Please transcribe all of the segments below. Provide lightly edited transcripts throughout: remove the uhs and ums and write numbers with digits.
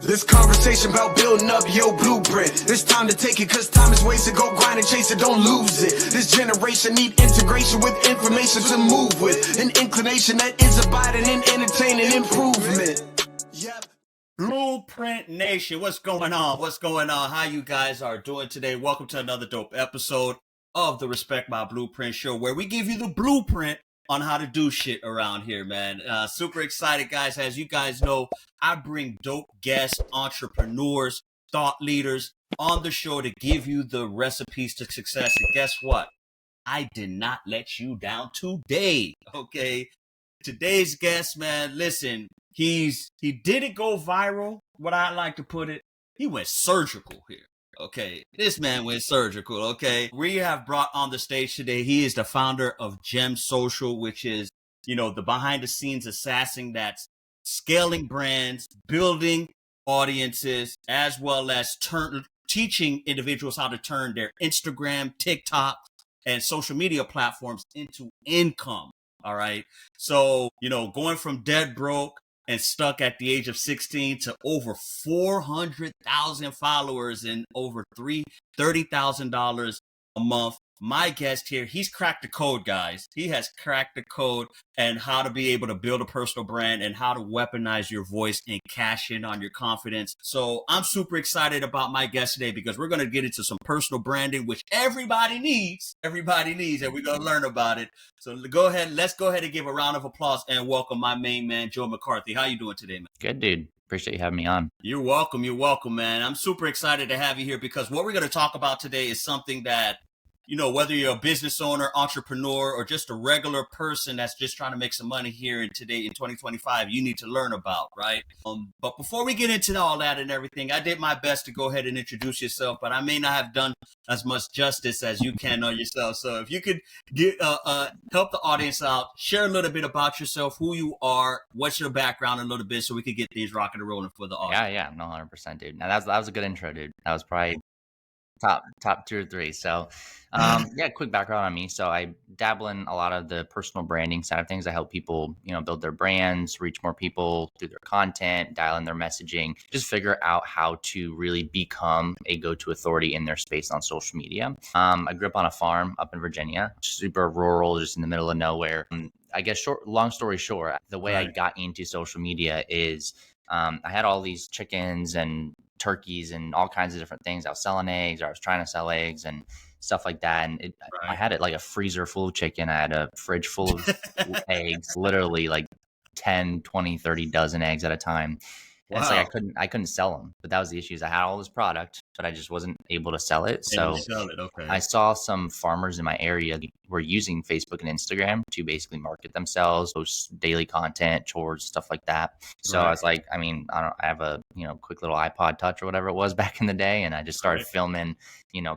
This conversation about building up your blueprint. It's time to take it, cause time is wasted. Go grind and chase it, don't lose it. This generation need integration with information to move with. An inclination that is abiding in entertaining improvement. Yep. Blueprint Nation, what's going on? What's going on? How you guys are doing today? Welcome to another dope episode of the Respect My Blueprint show, where we give you the blueprint on how to do shit around here, man. Super excited, guys. As you guys know, I bring dope guests, entrepreneurs, thought leaders on the show to give you the recipes to success. And guess what? I did not let you down today, okay? Today's guest, man, listen, he didn't go viral, what I like to put it. He went surgical here. Okay, this man went surgical, okay? We have brought on the stage today, he is the founder of Gem Social, which is, the behind-the-scenes assassin that's scaling brands, building audiences, as well as teaching individuals how to turn their Instagram, TikTok, and social media platforms into income, all right? So, going from dead broke and stuck at the age of 16 to over 400,000 followers and over $30,000 a month. My guest here, he's cracked the code, guys. He has cracked the code and how to be able to build a personal brand and how to weaponize your voice and cash in on your confidence. So I'm super excited about my guest today because we're going to get into some personal branding, which everybody needs, and we're going to learn about it. So let's go ahead and give a round of applause and welcome my main man, Joe McCarthy. How you doing today, man? Good, dude. Appreciate you having me on. You're welcome, man. I'm super excited to have you here because what we're going to talk about today is something that, whether you're a business owner, entrepreneur, or just a regular person that's just trying to make some money here in 2025, you need to learn about, right? But before we get into all that and everything, I did my best to go ahead and introduce yourself, but I may not have done as much justice as you can on yourself. So if you could help the audience out, share a little bit about yourself, who you are, what's your background a little bit so we could get things rocking and rolling for the audience. Yeah, no, 100%, dude. Now that was a good intro, dude. That was probably top 2 or 3. So quick background on me. So I dabble in a lot of the personal branding side of things. I help people, build their brands, reach more people through their content, dial in their messaging, just figure out how to really become a go-to authority in their space on social media. I grew up on a farm up in Virginia, super rural, just in the middle of nowhere. I guess long story short, the way I got into social media is I had all these chickens and turkeys and all kinds of different things. I was selling eggs, or I was trying to sell eggs and stuff like that. And I had it like a freezer full of chicken. I had a fridge full of eggs, literally like 10, 20, 30 dozen eggs at a time. Wow. And it's like I couldn't sell them, but that was the issue. I had all this product, but I just wasn't able to sell it. So okay. I saw some farmers in my area were using Facebook and Instagram to basically market themselves, post daily content, chores, stuff like that. So I was like, I have a, quick little iPod Touch or whatever it was back in the day. And I just started filming,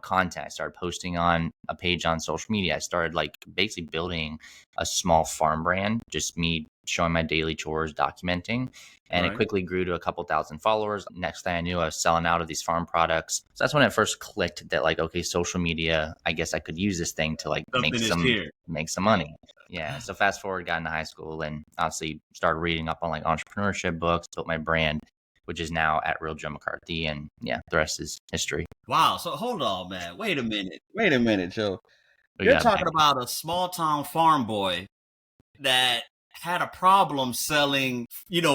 content. I started posting on a page on social media. I started like basically building a small farm brand, just me showing my daily chores, documenting. And it quickly grew to a couple thousand followers. Next thing I knew, I was selling out of these farm products. So that's when it first clicked that like, okay, social media, I guess I could use this thing to like make some money. Yeah. So fast forward, got into high school and obviously started reading up on like entrepreneurship books, built my brand, which is now at Real Joe McCarthy. And the rest is history. Wow. So hold on, man. Wait a minute, Joe. You're talking about a small town farm boy that had a problem selling,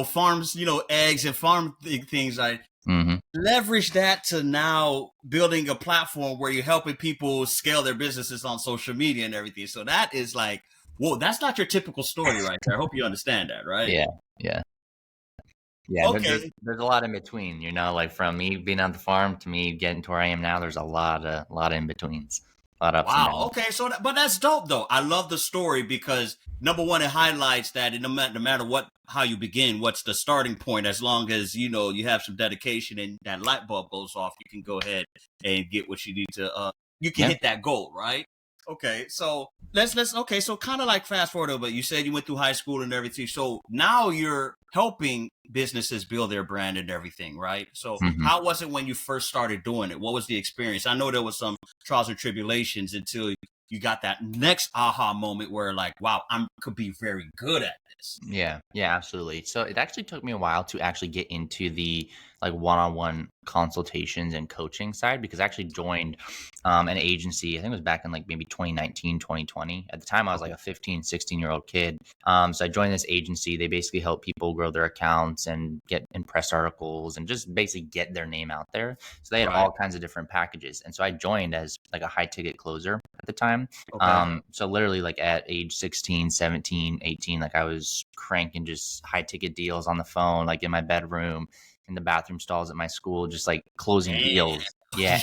farms, eggs and farm things. I leverage that to now building a platform where you're helping people scale their businesses on social media and everything. So that is like, whoa, that's not your typical story right there. I hope you understand that, right? Yeah. Okay. There's a lot in between, like from me being on the farm to me getting to where I am now, there's a lot of in betweens. Wow. Okay. So, but that's dope though. I love the story because number one, it highlights that no matter how you begin, what's the starting point, as long as, you have some dedication and that light bulb goes off, you can go ahead and get what you need to, you can hit that goal, right? Okay. So so kind of like fast forward, but you said you went through high school and everything. So now you're helping businesses build their brand and everything, right? So how was it when you first started doing it? What was the experience? I know there was some trials and tribulations until you got that next aha moment where like, wow, I could be very good at this. Yeah, absolutely. So it actually took me a while to actually get into the like one-on-one consultations and coaching side, because I actually joined an agency. I think it was back in like maybe 2019, 2020. At the time, I was like a 15, 16-year-old kid. So I joined this agency. They basically help people grow their accounts and get in press articles and just basically get their name out there. So they had all kinds of different packages. And so I joined as like a high ticket closer at the time. So literally like at age 16, 17, 18, like I was cranking just high ticket deals on the phone, like in my bedroom, in the bathroom stalls at my school, just like closing deals. Yeah.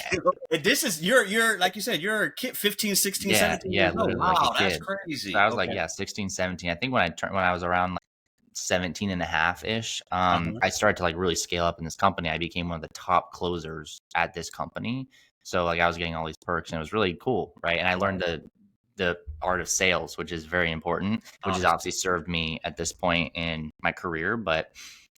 This is you're like you said, you're a kid, 15, 16, 17 years old. Literally like Wow, a kid. that's crazy. So I was like, 16, 17. I think when I was around like 17 and a half ish, I started to like really scale up in this company. I became one of the top closers at this company. So like I was getting all these perks and it was really cool. Right. And I learned the art of sales, which is very important, which has obviously served me at this point in my career. But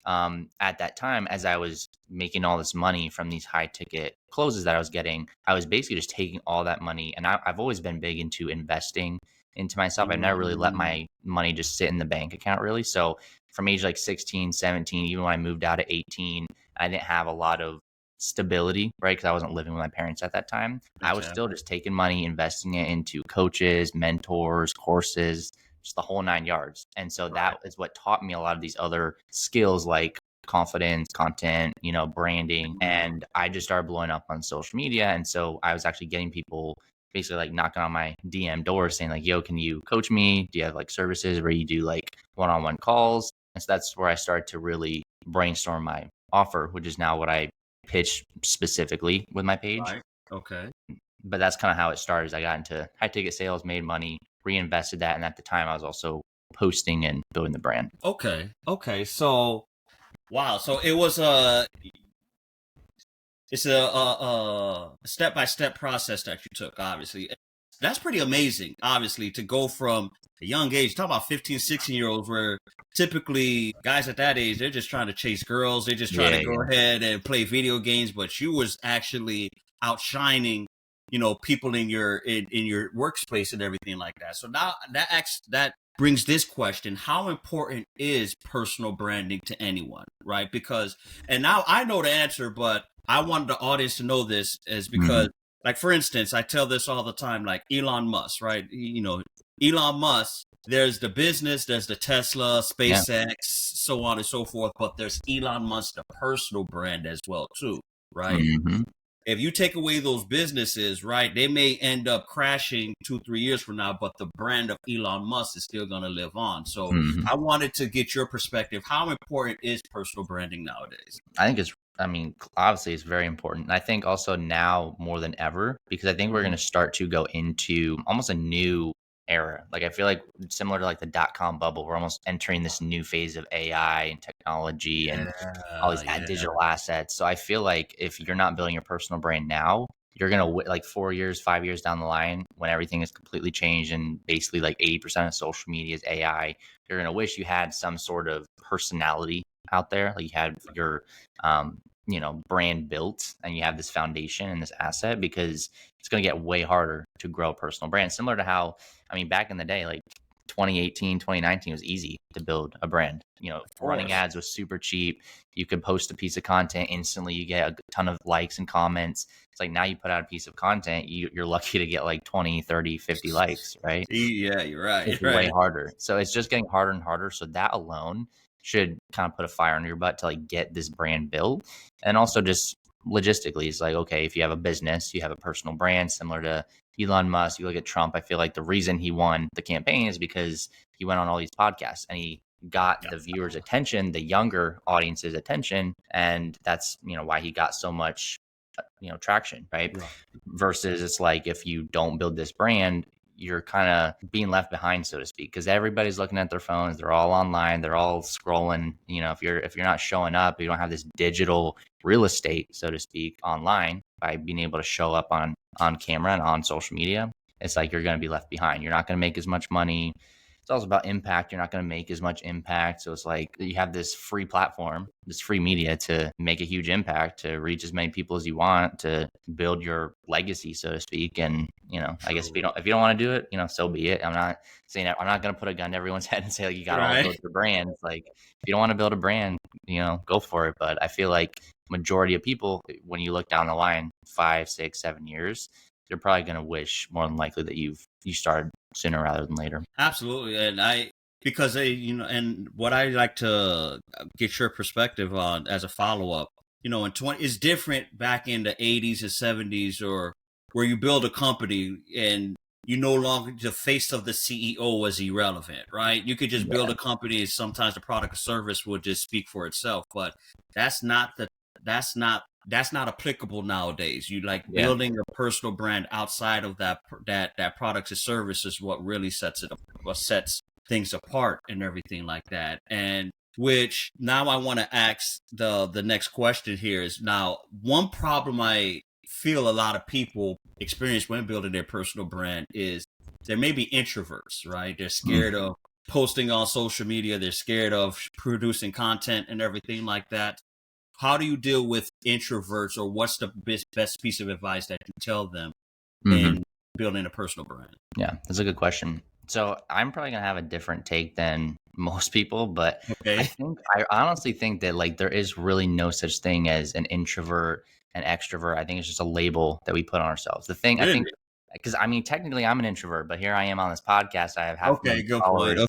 at that time, as I was making all this money from these high ticket closes that I was getting, I was basically just taking all that money. And I've always been big into investing into myself. I've never really let my money just sit in the bank account really. So from age like 16, 17, even when I moved out at 18, I didn't have a lot of stability, right? Because I wasn't living with my parents at that time. I was still just taking money, investing it into coaches, mentors, courses, just the whole 9 yards. And so that is what taught me a lot of these other skills like confidence, content, branding. And I just started blowing up on social media. And so I was actually getting people basically like knocking on my DM door saying like, yo, can you coach me? Do you have like services where you do like one-on-one calls? And so that's where I started to really brainstorm my offer, which is now what I pitch specifically with my page. Right. Okay. But that's kind of how it started. I got into high ticket sales, made money, reinvested that. And at the time I was also posting and building the brand. Okay. So, wow. So it was it's a step-by-step process that you took, obviously. That's pretty amazing, obviously, to go from a young age, talk about 15, 16-year-olds, where typically guys at that age, they're just trying to chase girls. They're just trying to go ahead and play video games. But you was actually outshining, people in your workspace and everything like that. So now that brings this question: how important is personal branding to anyone, right? Because, and now I know the answer, but I want the audience to know this, is because, like, for instance, I tell this all the time, like Elon Musk, right? Elon Musk, there's the business, there's the Tesla, SpaceX, so on and so forth, but there's Elon Musk, the personal brand as well, too, right? If you take away those businesses, right, they may end up crashing 2-3 years from now, but the brand of Elon Musk is still going to live on. So I wanted to get your perspective. How important is personal branding nowadays? Obviously it's very important. I think also now more than ever, because I think we're going to start to go into almost a new era. Like I feel like similar to like the .com bubble, we're almost entering this new phase of AI and technology and all these digital assets. So I feel like if you're not building your personal brand now, you're going to like 4 years, 5 years down the line, when everything is completely changed and basically like 80% of social media is AI, you're going to wish you had some sort of personality out there. Like you had your, brand built and you have this foundation and this asset, because it's going to get way harder to grow a personal brand. Similar to how, back in the day, like 2018, 2019 was easy to build a brand. Running ads was super cheap. You could post a piece of content instantly. You get a ton of likes and comments. It's like now you put out a piece of content, you're lucky to get like 20, 30, 50 likes, right? Yeah, you're right. It's way harder. So it's just getting harder and harder. So that alone should kind of put a fire under your butt to like get this brand built. And also just logistically, it's like, okay, if you have a business, you have a personal brand similar to Elon Musk. You look at Trump, I feel like the reason he won the campaign is because he went on all these podcasts and he got the viewers' attention, the younger audience's attention. And that's, why he got so much, traction, right? Versus it's like, if you don't build this brand, you're kind of being left behind, so to speak, because everybody's looking at their phones. They're all online. They're all scrolling. If you're not showing up, you don't have this digital real estate, so to speak, online by being able to show up on camera and on social media. It's like you're going to be left behind. You're not going to make as much money. It's also about impact. You're not going to make as much impact. So it's like you have this free platform, this free media to make a huge impact, to reach as many people as you want, to build your legacy, so to speak. And, I guess if you don't want to do it, so be it. I'm not saying that. I'm not going to put a gun to everyone's head and say, like, you got to all build your brand. It's like, if you don't want to build a brand, go for it. But I feel like majority of people, when you look down the line 5, 6, 7 years, they're probably going to wish more than likely that you started sooner rather than later. Absolutely. And because and what I like to get your perspective on as a follow-up, it's different back in the 80s and 70s, or where you build a company and you no longer, the face of the CEO was irrelevant, right? You could just build a company, and sometimes the product or service would just speak for itself, but that's not applicable nowadays. You building a personal brand outside of that product or service is what really sets things apart and everything like that. And which now I want to ask the next question here is, now one problem I feel a lot of people experience when building their personal brand is there may be introverts, right? They're scared of posting on social media. They're scared of producing content and everything like that. How do you deal with introverts, or what's the best piece of advice that you tell them in building a personal brand? Yeah, that's a good question. So I'm probably going to have a different take than most people, but I honestly think that there is really no such thing as an introvert, an extrovert. I think it's just a label that we put on ourselves. The thing, I think, because technically I'm an introvert, but here I am on this podcast. I have half a million followers.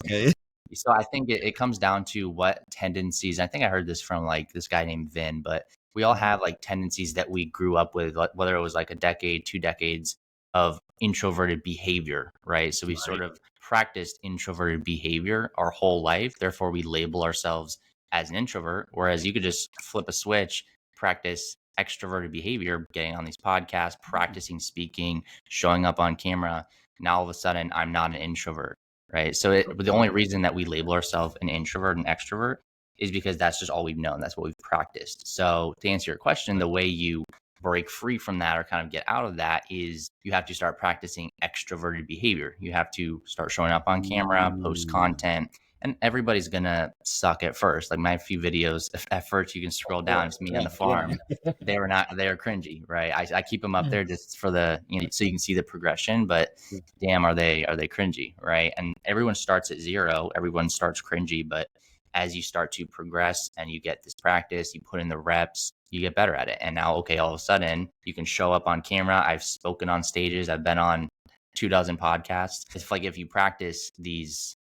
So I think it comes down to what tendencies. I think I heard this from this guy named Vin, but we all have tendencies that we grew up with, whether it was a decade, 2 decades of introverted behavior, right? So we sort of practiced introverted behavior our whole life. Therefore, we label ourselves as an introvert, whereas you could just flip a switch, practice extroverted behavior, getting on these podcasts, practicing speaking, showing up on camera. Now, all of a sudden, I'm not an introvert, right? So the only reason that we label ourselves an introvert and extrovert is because that's just all we've known. That's what we've practiced. So to answer your question, the way you break free from that, or kind of get out of that, is you have to start practicing extroverted behavior. You have to start showing up on camera, post content, and everybody's gonna suck at first. My few videos at first, you can scroll down, it's me on the farm. They are cringy, right? I keep them up there just for the, so you can see the progression, but damn, are they cringy, right? And everyone starts at 0, everyone starts cringy, but as you start to progress and you get this practice, you put in the reps, you get better at it. And now, okay, all of a sudden you can show up on camera. I've spoken on stages. I've been on 24 podcasts. It's if you practice these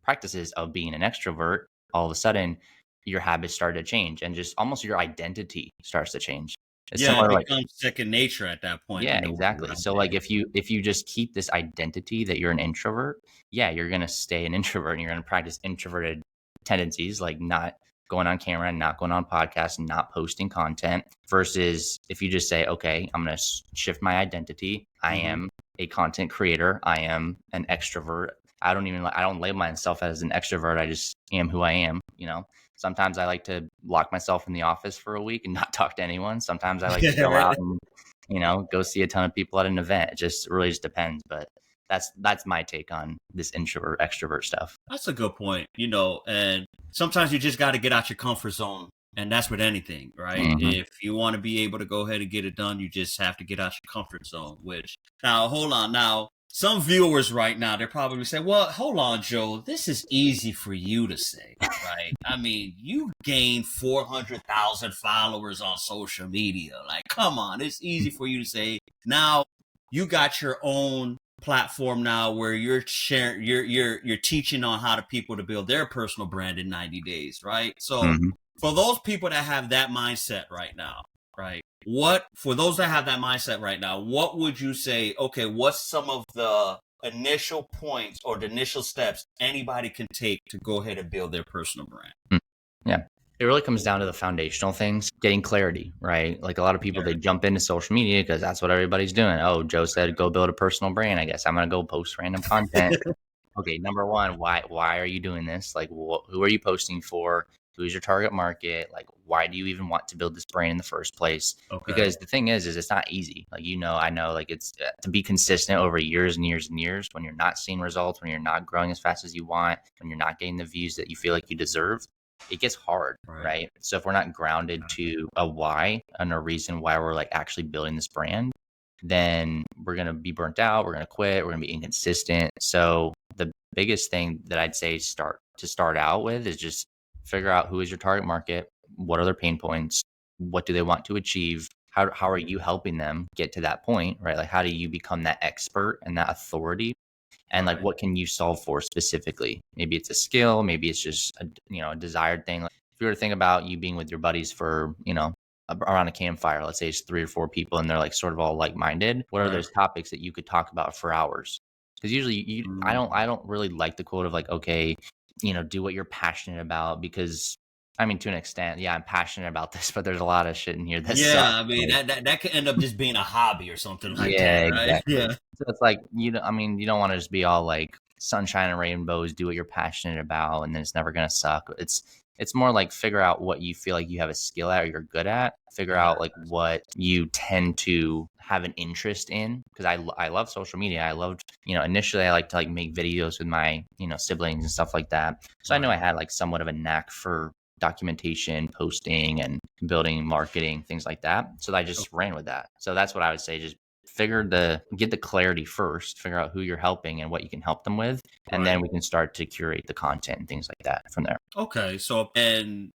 practices of being an extrovert, all of a sudden your habits start to change, and just almost your identity starts to change. It's it becomes second nature at that point. Yeah, exactly. So if you just keep this identity that you're an introvert, you're going to stay an introvert, and you're going to practice introverted tendencies, like not going on camera, not going on podcasts, not posting content, versus if you just say, okay, I'm going to shift my identity. I am a content creator. I am an extrovert. I don't label myself as an extrovert. I just am who I am. Sometimes I like to lock myself in the office for a week and not talk to anyone. Sometimes I like to go out and, go see a ton of people at an event. It just really just depends. But that's my take on this introvert extrovert stuff. That's a good point. And sometimes you just got to get out your comfort zone, and that's with anything, right? If you want to be able to go ahead and get it done, you just have to get out your comfort zone. Which, now hold on, now some viewers right now, they're probably saying, well, hold on, Joe, this is easy for you to say, right? You gained 400,000 followers on social media. Come on, it's easy for you to say. Now you got your own platform now where you're sharing, you're teaching on how to people to build their personal brand in 90 days, right? So for those people that have that mindset right now, right? What would you say, okay, what's some of the initial points or the initial steps anybody can take to go ahead and build their personal brand? Yeah. It really comes down to the foundational things, getting clarity, right? A lot of people, they jump into social media because that's what everybody's doing. Oh, Joe said, go build a personal brand. I guess I'm going to go post random content. Okay. Number one, why are you doing this? Who are you posting for? Who's your target market? Why do you even want to build this brand in the first place? Okay. Because the thing is it's not easy. I know, it's to be consistent over years and years and years, when you're not seeing results, when you're not growing as fast as you want, when you're not getting the views that you feel like you deserve, it gets hard, right? So if we're not grounded to a why and a reason why we're actually building this brand, then we're going to be burnt out. We're going to quit. We're going to be inconsistent. So the biggest thing that I'd say start out with is just figure out who is your target market, what are their pain points, what do they want to achieve? How are you helping them get to that point, right? Like, how do you become that expert and that authority? And like, Right. what can you solve for specifically? Maybe it's a skill, maybe it's just a desired thing. Like, if you were to think about you being with your buddies for, around a campfire, let's say it's 3 or 4 people and they're like sort of all like-minded. What are Right. those topics that you could talk about for hours? Because usually I don't really like the quote of like, okay, do what you're passionate about, because I mean, to an extent, yeah, I'm passionate about this, but there's a lot of shit in here that sucks. Yeah, I mean that could end up just being a hobby or something like Yeah, that, right? exactly. Yeah. So it's like, you don't want to just be all like sunshine and rainbows, do what you're passionate about, and then it's never gonna suck. It's more like figure out what you feel like you have a skill at or you're good at. Figure out like what you tend to have an interest in. Because I love social media. I loved, initially I like to like make videos with my, siblings and stuff like that. So I know I had like somewhat of a knack for documentation, posting, and building marketing, things like that. So I just ran with that. So that's what I would say. Just get the clarity first, figure out who you're helping and what you can help them with. And then we can start to curate the content and things like that from there. Okay. So, and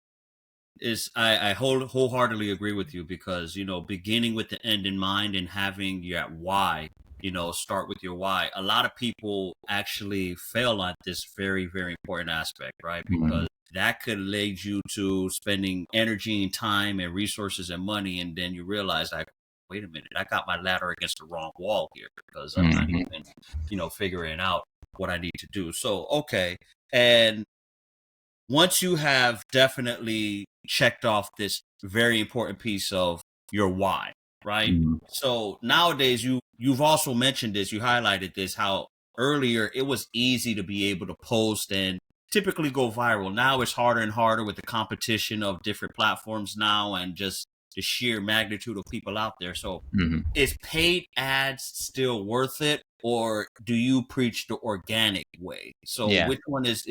I wholeheartedly agree with you, because, beginning with the end in mind and having your why, start with your why. A lot of people actually fail at this very, very important aspect, right? Because that could lead you to spending energy and time and resources and money. And then you realize, like, wait a minute, I got my ladder against the wrong wall here, because I'm not even, figuring out what I need to do. So, okay. And once you have definitely checked off this very important piece of your why, right? So nowadays you've also mentioned this, you highlighted this, how earlier it was easy to be able to post and typically go viral. Now it's harder and harder with the competition of different platforms now and just the sheer magnitude of people out there. So is paid ads still worth it, or do you preach the organic way? So Yeah. which one is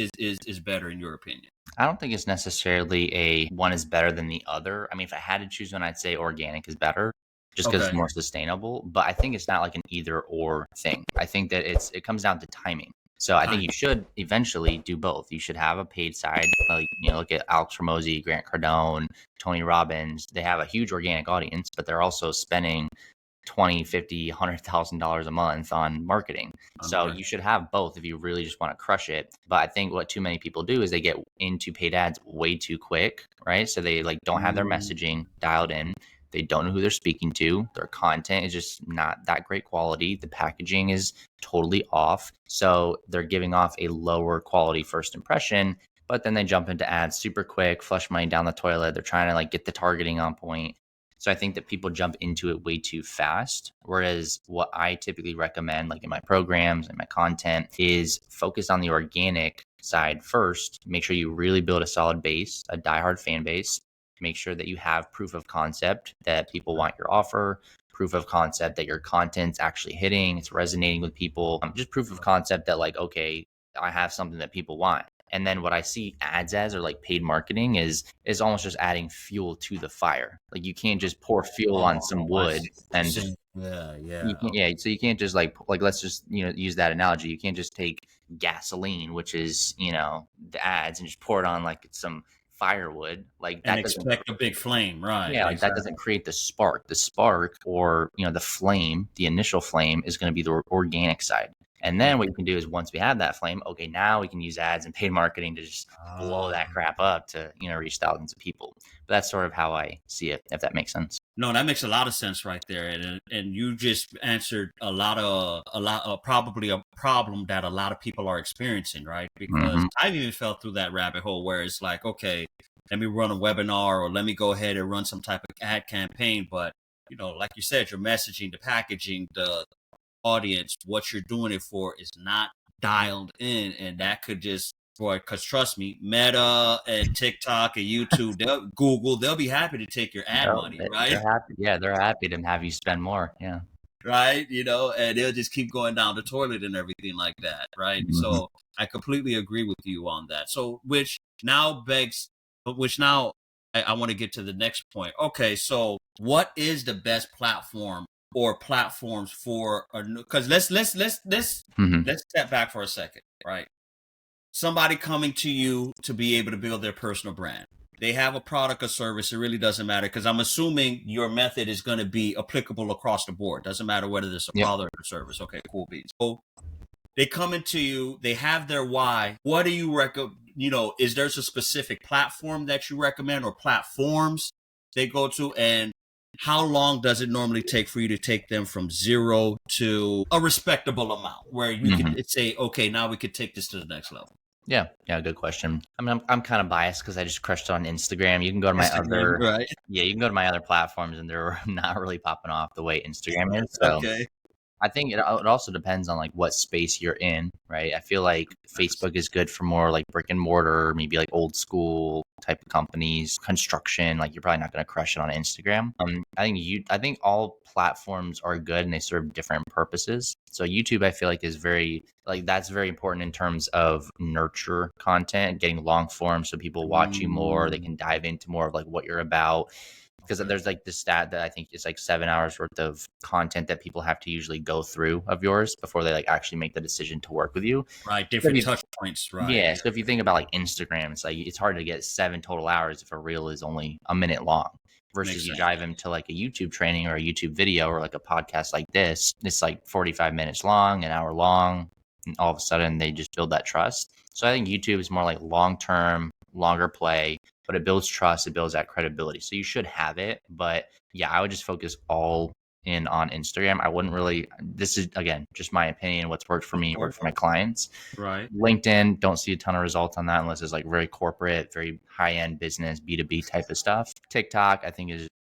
better in your opinion? I don't think it's necessarily a one is better than the other. I mean, if I had to choose one, I'd say organic is better, just because it's more sustainable. But I think it's not like an either or thing. I think that it comes down to timing. So I think you should eventually do both. You should have a paid side, like, look at 𝗥𝗲𝗹𝗁𝗶𝗍, Grant Cardone, Tony Robbins. They have a huge organic audience, but they're also spending $20, $50, $100,000 a month on marketing. So you should have both if you really just want to crush it. But I think what too many people do is they get into paid ads way too quick, right? So they like don't have their messaging dialed in. They don't know who they're speaking to. Their content is just not that great quality. The packaging is totally off. So they're giving off a lower quality first impression, but then they jump into ads super quick, flush money down the toilet. They're trying to like get the targeting on point. So I think that people jump into it way too fast. Whereas what I typically recommend, like in my programs and my content, is focus on the organic side first. Make sure you really build a solid base, a diehard fan base. Make sure that you have proof of concept that people want your offer, proof of concept that your content's actually hitting, it's resonating with people. Just proof of concept that like, okay, I have something that people want. And then what I see ads as, or like paid marketing, is almost just adding fuel to the fire. Like you can't just pour fuel on some wood and just so you can't just like let's just use that analogy. You can't just take gasoline, which is the ads, and just pour it on like some firewood, like that, and expect a big flame, right? Yeah, like that doesn't create the spark. The spark, or the flame, the initial flame, is going to be the organic side. And then what you can do is, once we have that flame, okay, now we can use ads and paid marketing to just blow that crap up to reach thousands of people. But that's sort of how I see it, if that makes sense. No, that makes a lot of sense right there, and you just answered a lot of probably a problem that a lot of people are experiencing, right? Because I've even fell through that rabbit hole where it's like, okay, let me run a webinar, or let me go ahead and run some type of ad campaign, but like you said, your messaging, the packaging, the audience, what you're doing it for is not dialed in, and that could just, boy, because trust me, Meta and TikTok and YouTube, they'll be happy to take your ad money, right? They're happy. Yeah, they're happy to have you spend more. Yeah. Right. And they'll just keep going down the toilet and everything like that. Right. So I completely agree with you on that. So which now I want to get to the next point. Okay. So what is the best platform or platforms for, because let's step back for a second, right? Somebody coming to you to be able to build their personal brand. they have a product or service. It really doesn't matter, because I'm assuming your method is going to be applicable across the board. Doesn't matter whether there's a Yep. product or service. Okay, cool beans. So they come into you, they have their why. What do you recommend? Is there a specific platform that you recommend, or platforms they go to? And how long does it normally take for you to take them from zero to a respectable amount where you could say, okay, now we could take this to the next level? Yeah, good question. I mean, I'm kind of biased because I just crushed it on Instagram. You can go to my Instagram, right? yeah, you can go to my other platforms, and they're not really popping off the way Instagram is. So Okay. I think it also depends on like what space you're in, right? I feel like Facebook is good for more like brick and mortar, maybe like old school type of companies, construction. Like you're probably not going to crush it on Instagram. I think all platforms are good and they serve different purposes. So YouTube, I feel like is that's very important in terms of nurture content, getting long form so people watch you more. They can dive into more of like what you're about. Because there's like this stat that I think is like 7 hours worth of content that people have to usually go through of yours before they like actually make the decision to work with you. Right. Different touch points. Right. Yeah. So if you think about like Instagram, it's like it's hard to get 7 total hours if a reel is only a minute long. Versus you dive into like a YouTube training or a YouTube video or like a podcast like this, it's like 45 minutes long, an hour long, and all of a sudden they just build that trust. So I think YouTube is more like long-term, longer play, but it builds trust, it builds that credibility. So you should have it. But yeah, I would just focus all in on Instagram. I wouldn't really, this is again, just my opinion, what's worked for me, worked for my clients. Right. LinkedIn, don't see a ton of results on that unless it's like very corporate, very high-end business, B2B type of stuff. TikTok, I think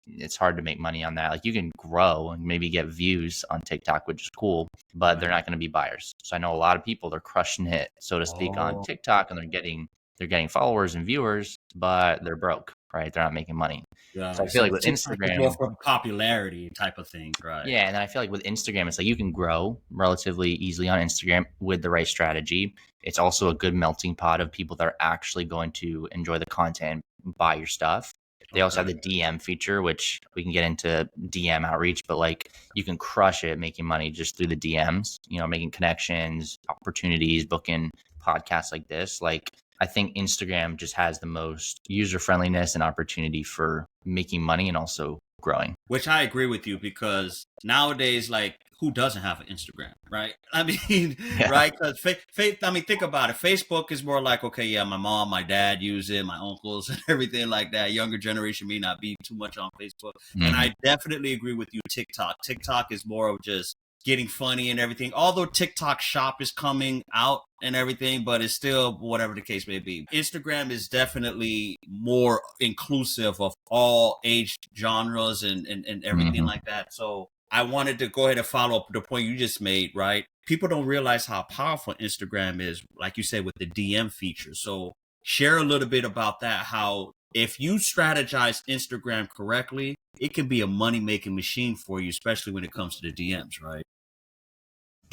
it's hard to make money on that. Like you can grow and maybe get views on TikTok, which is cool, but they're not going to be buyers. So I know a lot of people, they're crushing it, so to speak, on TikTok, and they're getting followers and viewers, but they're broke, right? They're not making money. Yeah. So I feel like with TikTok is Instagram, more for popularity type of thing, right? yeah, and then I feel like with Instagram, it's like you can grow relatively easily on Instagram with the right strategy. It's also a good melting pot of people that are actually going to enjoy the content, buy your stuff. They also have the DM feature, which we can get into DM outreach, but like you can crush it making money just through the DMs, making connections, opportunities, booking podcasts like this. Like I think Instagram just has the most user friendliness and opportunity for making money and also growing. Which I agree with you, because nowadays, like, who doesn't have an Instagram, right? I mean, right? Because think about it. Facebook is more like, okay, yeah, my mom, my dad use it, my uncles and everything like that. Younger generation may not be too much on Facebook. And I definitely agree with you. TikTok is more of just getting funny and everything. Although TikTok Shop is coming out and everything, but it's still whatever the case may be. Instagram is definitely more inclusive of all age genres and everything like that. So I wanted to go ahead and follow up the point you just made, right? People don't realize how powerful Instagram is, like you said, with the DM feature. So share a little bit about that, how if you strategize Instagram correctly, it can be a money-making machine for you, especially when it comes to the DMs, right?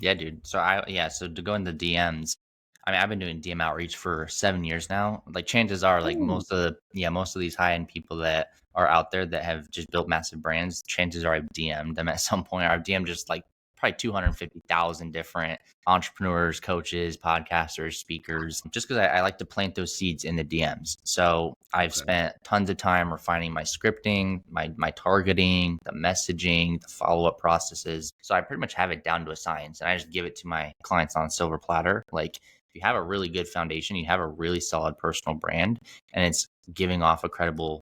Yeah, dude. So to go into DMs, I mean, I've been doing DM outreach for 7 years now. Like chances are like most of these high-end people that are out there that have just built massive brands, chances are I've DM'd them at some point. I've DM'd just like probably 250,000 different entrepreneurs, coaches, podcasters, speakers, just because I like to plant those seeds in the DMs. So I've spent tons of time refining my scripting, my targeting, the messaging, the follow-up processes. So I pretty much have it down to a science, and I just give it to my clients on a silver platter. Like if you have a really good foundation, you have a really solid personal brand, and it's giving off a credible,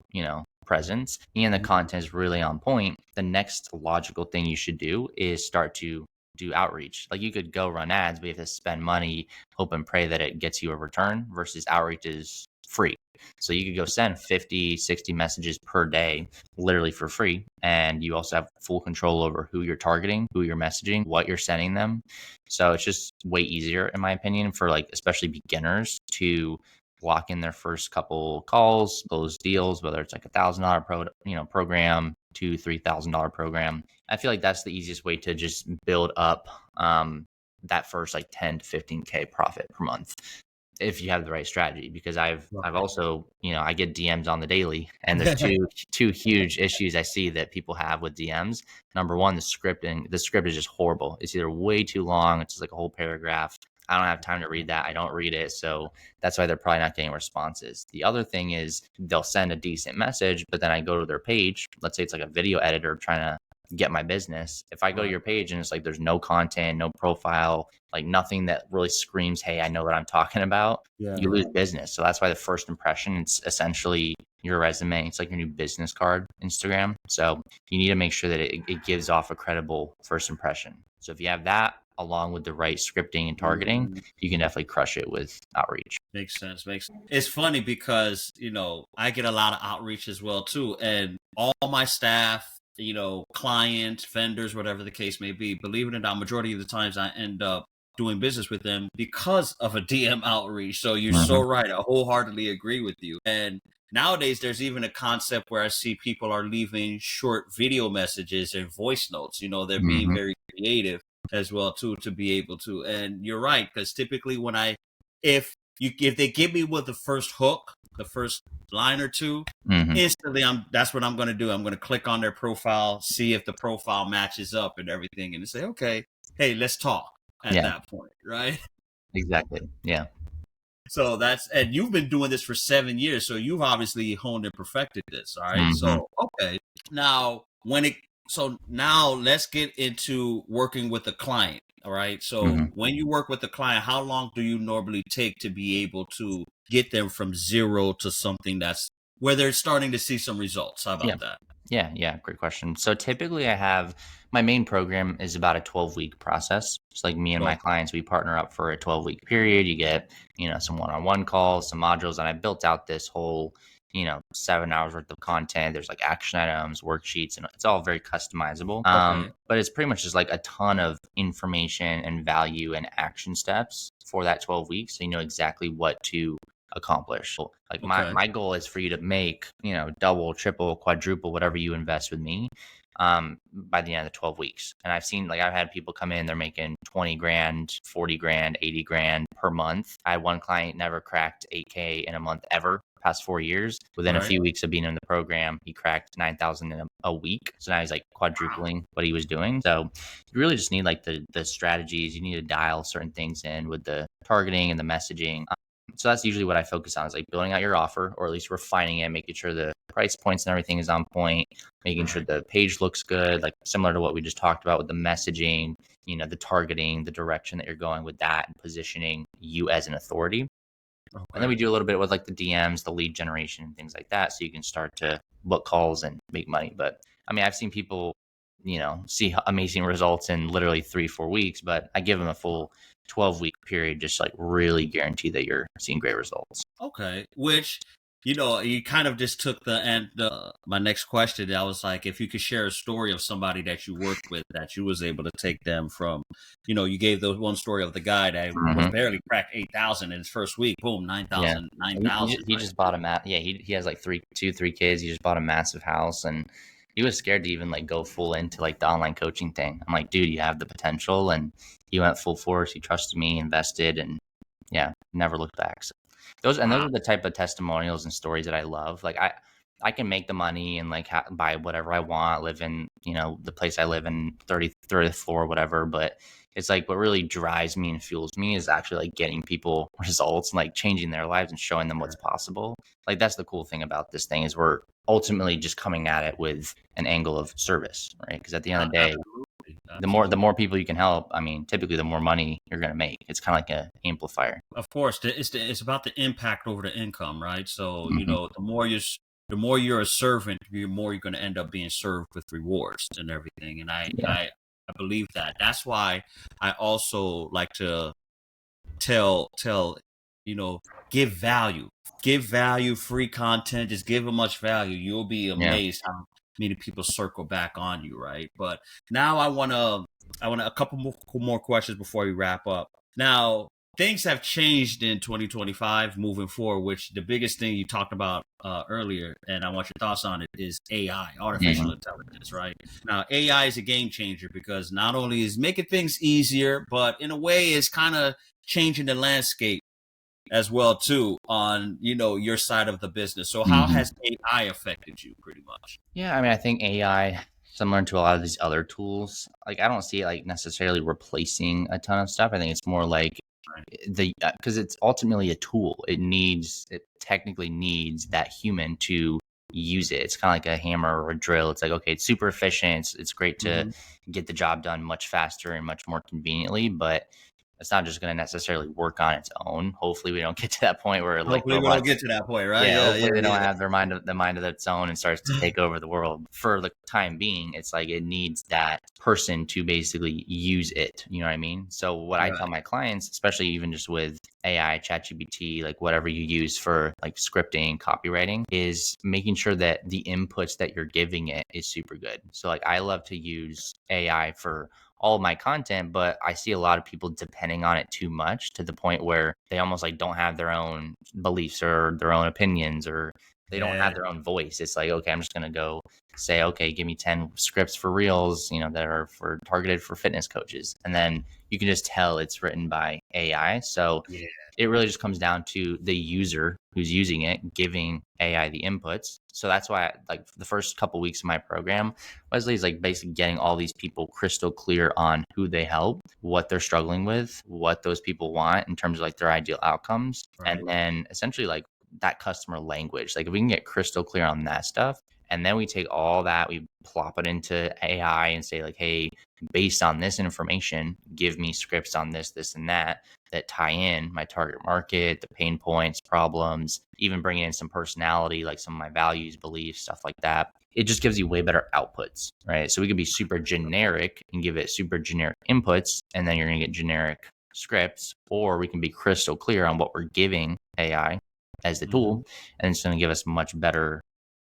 presence, and the content is really on point, the next logical thing you should do is start to do outreach. Like you could go run ads, but you have to spend money, hope and pray that it gets you a return, versus outreach is free. So you could go send 50, 60 messages per day, literally for free. And you also have full control over who you're targeting, who you're messaging, what you're sending them. So it's just way easier, in my opinion, for like, especially beginners to lock in their first couple calls, close deals, whether it's like $1,000 program, $2,000-$3,000 program. I feel like that's the easiest way to just build up that first like 10 to 15K profit per month, if you have the right strategy. Because I've also, I get DMs on the daily, and there's two huge issues I see that people have with DMs. Number one, the script is just horrible. It's either way too long, it's just like a whole paragraph, I don't have time to read that. I don't read it. So that's why they're probably not getting responses. The other thing is they'll send a decent message, but then I go to their page. Let's say it's like a video editor trying to get my business. If I go to your page and it's like there's no content, no profile, like nothing that really screams, hey, I know what I'm talking about, you lose business. So that's why the first impression, it's essentially your resume. It's like your new business card, Instagram. So you need to make sure that it gives off a credible first impression. So if you have that along with the right scripting and targeting, you can definitely crush it with outreach. Makes sense. It's funny because, I get a lot of outreach as well too. And all my staff, clients, vendors, whatever the case may be, believe it or not, majority of the times I end up doing business with them because of a DM outreach. So you're so right. I wholeheartedly agree with you. And nowadays there's even a concept where I see people are leaving short video messages and voice notes. They're being very creative as well too, to be able to. And you're right, because typically if they give me with the first hook, the first line or two, instantly that's what I'm going to do. I'm going to click on their profile, see if the profile matches up and everything, and say, okay, hey, let's talk at that point, right? Exactly. Yeah. So and you've been doing this for 7 years, so you've obviously honed and perfected this. All right. So, okay. Now, now let's get into working with a client. All right. So when you work with a client, how long do you normally take to be able to get them from zero to something that's where they're starting to see some results? How about that? Yeah. Great question. So typically my main program is about a 12-week process. It's like me and my clients, we partner up for a 12-week period. You get, some one-on-one calls, some modules, and I built out this whole 7 hours worth of content. There's like action items, worksheets, and it's all very customizable. But it's pretty much just like a ton of information and value and action steps for that 12 weeks. So you know exactly what to accomplish. Like my goal is for you to make, double, triple, quadruple, whatever you invest with me, by the end of the 12 weeks. And I've had people come in, they're making 20 grand, 40 grand, 80 grand per month. I had one client never cracked 8K in a month ever. Past 4 years. Within a few weeks of being in the program, he cracked 9,000 in a week. So now he's like quadrupling what he was doing. So you really just need like the strategies. You need to dial certain things in with the targeting and the messaging. So that's usually what I focus on, is like building out your offer, or at least refining it, making sure the price points and everything is on point, making sure the page looks good, like similar to what we just talked about with the messaging, the targeting, the direction that you're going with that, and positioning you as an authority. And then we do a little bit with like the DMs, the lead generation, and things like that. So you can start to book calls and make money. But I mean, I've seen people, see amazing results in literally 3-4 weeks, but I give them a full 12-week period, just like really guarantee that you're seeing great results. Okay. Which, you kind of just took my next question. I was like, if you could share a story of somebody that you worked with that you was able to take them from, you gave those one story of the guy that was barely cracked 8,000 in his first week. Boom, 9,000, 9,000. He just bought he has like 3 kids. He just bought a massive house, and he was scared to even like go full into like the online coaching thing. I'm like, dude, you have the potential. And he went full force. He trusted me, invested, and never looked back. So those are the type of testimonials and stories that I love. Like I can make the money and like buy whatever I want, live in, the place I live in, 30th floor, whatever. But it's like what really drives me and fuels me is actually like getting people results and like changing their lives and showing them what's possible. Like that's the cool thing about this thing, is we're ultimately just coming at it with an angle of service, right? Because at the end of the day, the more people you can help, I mean, typically the more money you're going to make. It's kind of like an amplifier. Of course, it's about the impact over the income, right? So the more you're a servant, the more you're going to end up being served with rewards and everything. And I believe that. That's why I also like to tell give value, free content, just give them much value. You'll be amazed how many people circle back on you, right? But now I want a couple more questions before we wrap up. Now, things have changed in 2025 moving forward, which the biggest thing you talked about earlier, and I want your thoughts on it, is AI, artificial intelligence, right? Now, AI is a game changer because not only is making things easier, but in a way is kind of changing the landscape as well too on your side of the business. So how has AI affected you pretty much? Yeah, I mean, I think AI, similar to a lot of these other tools, like I don't see it like necessarily replacing a ton of stuff. I think it's more like because it's ultimately a tool. It technically needs that human to use it. It's kind of like a hammer or a drill. It's like, okay, it's super efficient. It's great to get the job done much faster and much more conveniently, but it's not just going to necessarily work on its own. Hopefully we don't get to that point where like Hopefully we don't get to that point, right? yeah, hopefully they don't Yeah. have the mind of its own and starts to take over the world. For the time being, it's like it needs that person to basically use it. You know what I mean? So what I tell my clients, especially even just with AI, ChatGPT, like whatever you use for like scripting, copywriting, is making sure that the inputs that you're giving it is super good. So like I love to use AI for all of my content, but I see a lot of people depending on it too much to the point where they almost like don't have their own beliefs or their own opinions, or they don't have their own voice. It's like, okay, I'm just going to go say, okay, give me 10 scripts for reels, that are targeted for fitness coaches. And then you can just tell it's written by AI. So it really just comes down to the user who's using it, giving AI the inputs. So that's why like the first couple of weeks of my program, Wesley, is like basically getting all these people crystal clear on who they help, what they're struggling with, what those people want in terms of like their ideal outcomes. And then essentially like that customer language, like if we can get crystal clear on that stuff, and then we take all that, we plop it into AI and say like, hey, based on this information, give me scripts on this, this, and that tie in my target market, the pain points, problems, even bringing in some personality, like some of my values, beliefs, stuff like that. It just gives you way better outputs, right? So we could be super generic and give it super generic inputs, and then you're going to get generic scripts, or we can be crystal clear on what we're giving AI as the tool, and it's going to give us much better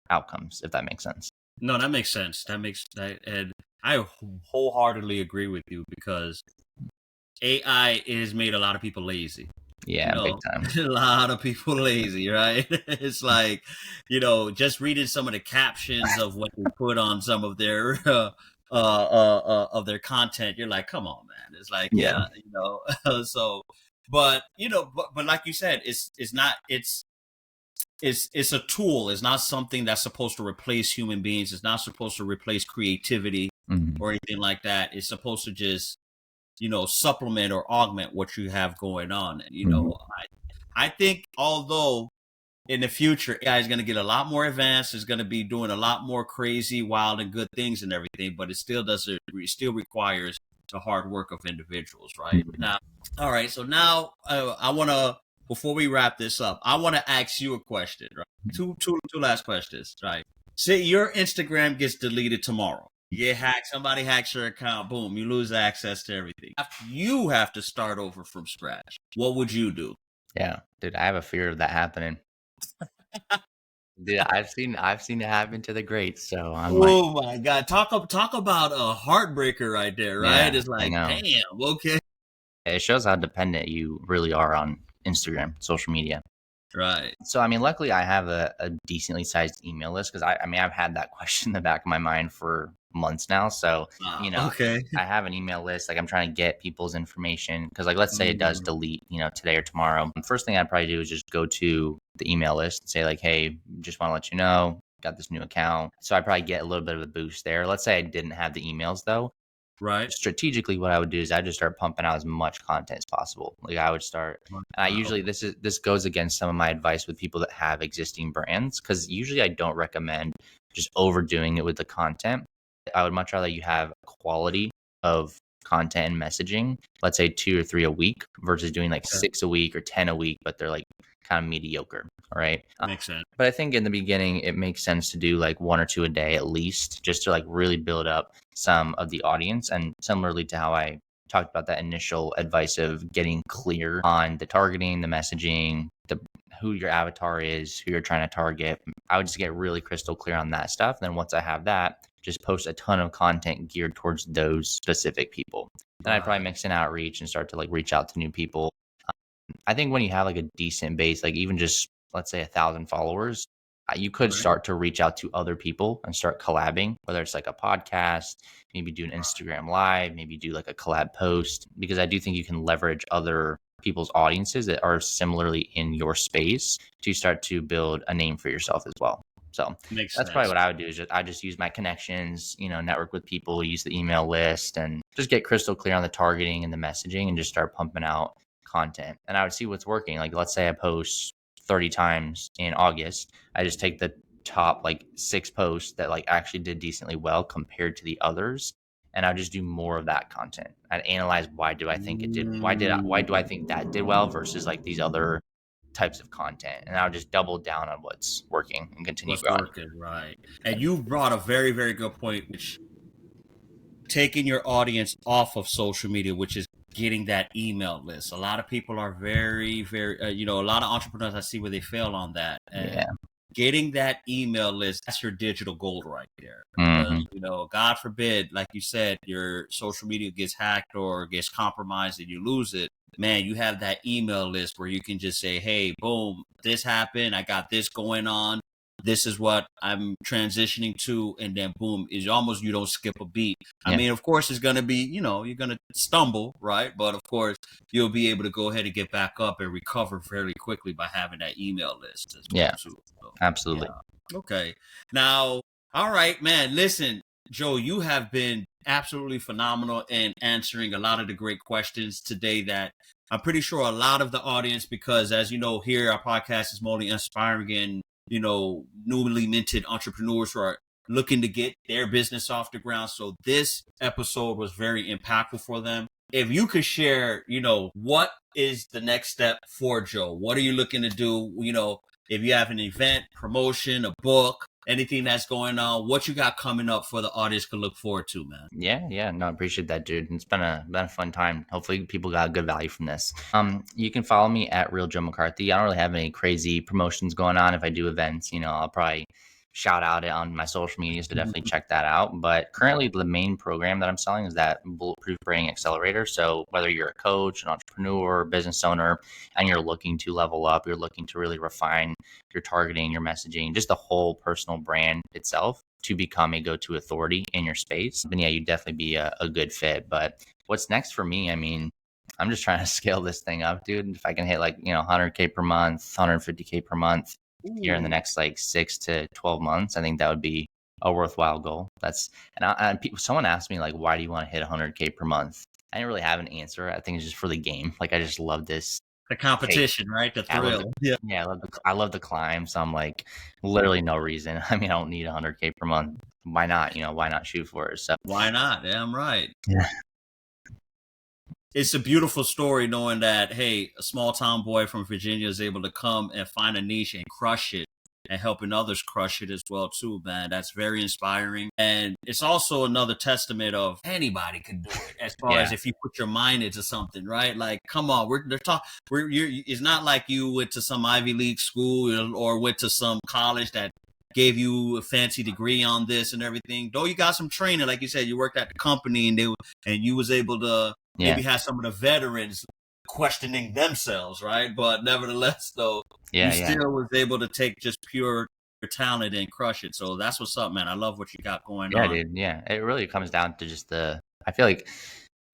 outcomes, if that makes sense. No, that makes sense. And I wholeheartedly agree with you, because AI has made a lot of people lazy. Yeah, big time. A lot of people lazy, right? It's like, just reading some of the captions of what they put on some of their of their content, you're like, come on, man. It's like, so, but like you said, it's a tool. It's not something that's supposed to replace human beings. It's not supposed to replace creativity or anything like that. It's supposed to just, supplement or augment what you have going on. I think although in the future AI is going to get a lot more advanced, it's going to be doing a lot more crazy, wild, and good things and everything, but it still requires the hard work of individuals, right? Now, all right. So now I want to, before we wrap this up, I want to ask you a question, right? Two last questions, right? Say your Instagram gets deleted tomorrow. You get hacked, somebody hacks your account, boom, you lose access to everything. After you have to start over from scratch, what would you do? Yeah, dude, I have a fear of that happening. Dude, I've seen it happen to the greats, so I'm like, my God, talk about a heartbreaker right there, right? yeah, It's like, damn, okay. It shows how dependent you really are on Instagram, social media. Right. So, I mean, luckily I have a decently sized email list, because I've had that question in the back of my mind for months now. So, okay. I have an email list. Like I'm trying to get people's information, because like, let's say it does delete, today or tomorrow. The first thing I'd probably do is just go to the email list and say like, hey, just want to let you know, got this new account. So I probably get a little bit of a boost there. Let's say I didn't have the emails though. Right. Strategically, what I would do is I just start pumping out as much content as possible. Like I would start, and I usually, this goes against some of my advice with people that have existing brands, because usually I don't recommend just overdoing it with the content. I would much rather you have quality of content and messaging, let's say 2 or 3 a week, versus doing like 6 a week or 10 a week, but they're like kind of mediocre. All right. Makes sense. But I think in the beginning, it makes sense to do like 1 or 2 a day at least, just to like really build up some of the audience. And similarly to how I talked about that initial advice of getting clear on the targeting, the messaging, who your avatar is, who you're trying to target, I would just get really crystal clear on that stuff. Then once I have that, just post a ton of content geared towards those specific people. Then I'd probably mix in outreach and start to like reach out to new people. I think when you have like a decent base, like even just let's say 1,000 followers, you could start to reach out to other people and start collabing, whether it's like a podcast, maybe do an Instagram live, maybe do like a collab post, because I do think you can leverage other people's audiences that are similarly in your space to start to build a name for yourself as well. So that's probably what I would do, is I just use my connections, network with people, use the email list, and just get crystal clear on the targeting and the messaging, and just start pumping out content, and I would see what's working. Like, let's say I post 30 times in August. I just take the top like 6 posts that like actually did decently well compared to the others, and I just do more of that content. I'd analyze, why do I think it did? Why do I think that did well versus like these other types of content? And I'll just double down on what's working and continue What's growing. working, right? And you brought a very, very good point, which taking your audience off of social media, which is getting that email list. A lot of people are very, very, a lot of entrepreneurs I see where they fail on that. And getting that email list, that's your digital gold right there. Because, God forbid, like you said, your social media gets hacked or gets compromised and you lose it. Man, you have that email list where you can just say, hey, boom, this happened. I got this going on. This is what I'm transitioning to. And then boom, is almost, you don't skip a beat. I mean, of course, it's going to be, you're going to stumble, right? But of course, you'll be able to go ahead and get back up and recover fairly quickly by having that email list as well, too. So, Absolutely. Okay. Now, all right, man, listen, Joe, you have been absolutely phenomenal in answering a lot of the great questions today that I'm pretty sure a lot of the audience, because as you know, here our podcast is mostly inspiring and newly minted entrepreneurs who are looking to get their business off the ground. So this episode was very impactful for them. If you could share, what is the next step for Joe? What are you looking to do? If you have an event, promotion, a book, anything that's going on, what you got coming up for the audience can look forward to, man? Yeah. No, I appreciate that, dude. It's been a fun time. Hopefully people got good value from this. You can follow me at Real Joe McCarthy. I don't really have any crazy promotions going on. If I do events, I'll probably shout out it on my social media, so definitely check that out. But currently the main program that I'm selling is that Bulletproof Branding Accelerator. So whether you're a coach, an entrepreneur, business owner, and you're looking to level up, you're looking to really refine your targeting, your messaging, just the whole personal brand itself to become a go-to authority in your space, then you'd definitely be a good fit. But what's next for me? I mean, I'm just trying to scale this thing up, dude. If I can hit like, 100K per month, 150K per month here in the next like 6 to 12 months, I think that would be a worthwhile goal. Someone asked me like, why do you want to hit 100K per month? I didn't really have an answer. I think it's just for the game. Like, I just love this. The competition, right? The thrill. I love the climb. So I'm like, literally no reason. I mean, I don't need 100K per month. Why not? Why not shoot for it? So why not? Damn right. Yeah. It's a beautiful story knowing that, hey, a small town boy from Virginia is able to come and find a niche and crush it, and helping others crush it as well too, man. That's very inspiring. And it's also another testament of anybody can do it, as far as if you put your mind into something, right? Like, come on, it's not like you went to some Ivy League school or went to some college that gave you a fancy degree on this and everything. Though you got some training, like you said, you worked at the company and you was able to maybe have some of the veterans questioning themselves, right? But nevertheless, though, you still was able to take just pure talent and crush it. So that's what's up, man. I love what you got going on. Dude. Yeah, it really comes down to just I feel like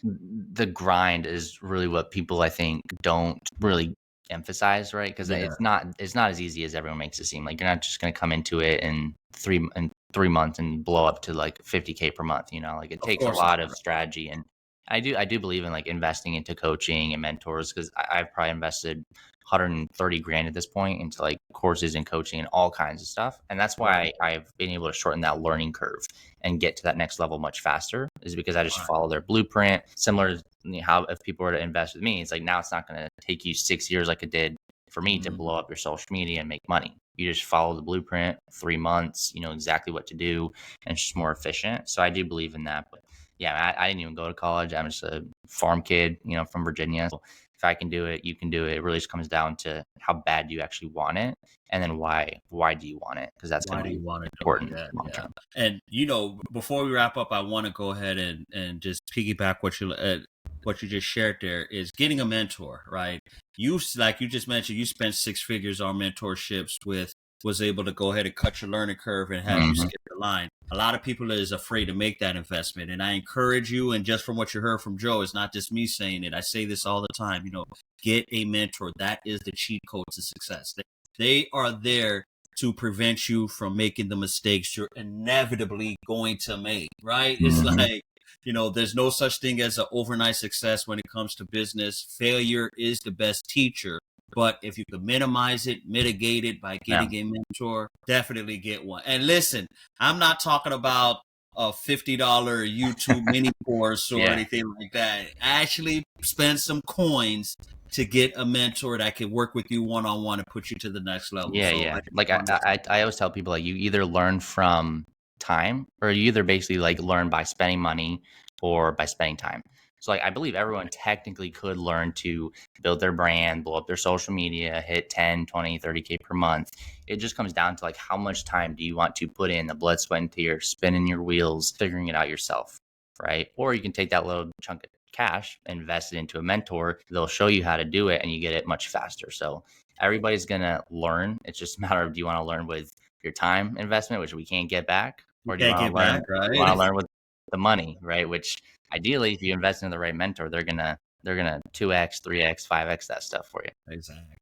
the grind is really what people, I think, don't really emphasize, right? Because it's not as easy as everyone makes it seem. Like, you're not just going to come into it in 3 months and blow up to like 50K per month. Like, it takes a lot of strategy. And I do believe in like investing into coaching and mentors, because I've probably invested 130 grand at this point into like courses and coaching and all kinds of stuff. And that's why I've been able to shorten that learning curve and get to that next level much faster, is because I just follow their blueprint. Similar to how if people were to invest with me, it's like, now it's not going to take you 6 years like it did for me to blow up your social media and make money. You just follow the blueprint, 3 months, you know exactly what to do, and it's just more efficient. So I do believe in that. But yeah, I didn't even go to college. I'm just a farm kid, from Virginia. So if I can do it, you can do it. It really just comes down to how bad do you actually want it, and then why do you want it? Because that's going to be important long term. And before we wrap up, I want to go ahead and just piggyback what you just shared there is getting a mentor, right? Like you just mentioned, you spent 6 figures on mentorships was able to go ahead and cut your learning curve and have you skip the line. A lot of people is afraid to make that investment. And I encourage you, and just from what you heard from Joe, it's not just me saying it. I say this all the time, get a mentor. That is the cheat code to success. They are there to prevent you from making the mistakes you're inevitably going to make, right? It's like, there's no such thing as an overnight success when it comes to business. Failure is the best teacher. But if you could minimize it, mitigate it by getting a mentor, definitely get one. And listen, I'm not talking about a $50 YouTube mini course or anything like that. Actually spend some coins to get a mentor that can work with you one-on-one and put you to the next level. Like I always tell people, like, you either learn from time, or you either basically like learn by spending money or by spending time. So like, I believe everyone technically could learn to build their brand, blow up their social media, hit 10, 20, 30K per month. It just comes down to like, how much time do you want to put in the blood, sweat, and tears, spinning your wheels, figuring it out yourself, right? Or you can take that little chunk of cash, invest it into a mentor. They'll show you how to do it and you get it much faster. So everybody's going to learn. It's just a matter of, do you want to learn with your time investment, which we can't get back? Or do you want to learn with the money, right? Which ideally, if you invest in the right mentor, they're gonna 2x, 3x, 5x that stuff for you.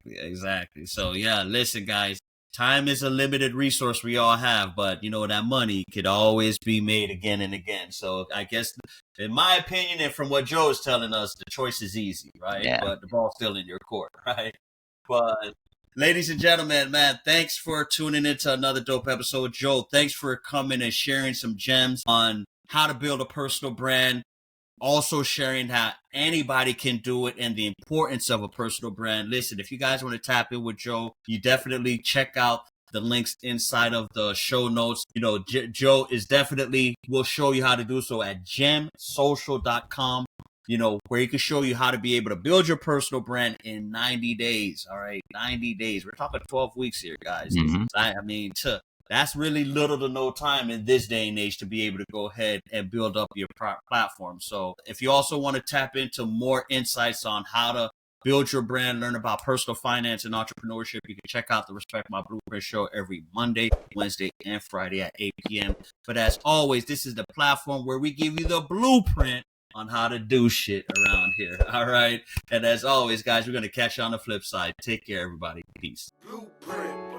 Exactly. So yeah, listen, guys, time is a limited resource we all have, but that money could always be made again and again. So I guess, in my opinion, and from what Joe is telling us, the choice is easy, right? Yeah. But the ball's still in your court, right? But ladies and gentlemen, man, thanks for tuning into another dope episode. Joe, thanks for coming and sharing some gems on how to build a personal brand. Also sharing how anybody can do it and the importance of a personal brand. Listen, if you guys want to tap in with Joe, you definitely check out the links inside of the show notes. Joe is definitely will show you how to do so at gemsocial.com, where he can show you how to be able to build your personal brand in 90 days. All right, 90 days. We're talking 12 weeks here, guys. That's really little to no time in this day and age to be able to go ahead and build up your platform. So if you also want to tap into more insights on how to build your brand, learn about personal finance and entrepreneurship, you can check out the Respect My Blueprint show every Monday, Wednesday, and Friday at 8 p.m. But as always, this is the platform where we give you the blueprint on how to do shit around here. All right. And as always, guys, we're going to catch you on the flip side. Take care, everybody. Peace. Blueprint.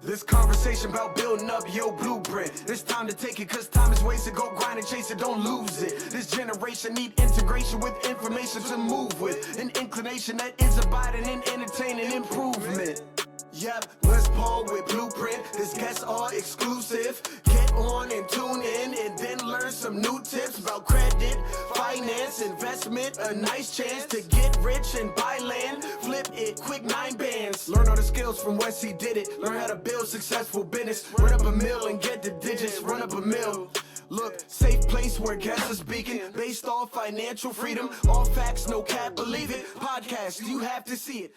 This conversation about building up your blueprint. It's time to take it, cause time is wasted. Go grind and chase it, don't lose it. This generation need integration with information to move with. An inclination that is abiding in entertaining improvement. Yep, let's Paul with Blueprint. This guests are exclusive. Get on and tune in and then learn some new tips about credit, finance, investment. A nice chance to get rich and buy land. Flip it, quick 9 bands. Learn all the skills from Wes, he did it. Learn how to build successful business. Run up a mill and get the digits. Run up a mill. Look, safe place where guests are speaking. Based off financial freedom. All facts, no cap, believe it. Podcast, you have to see it.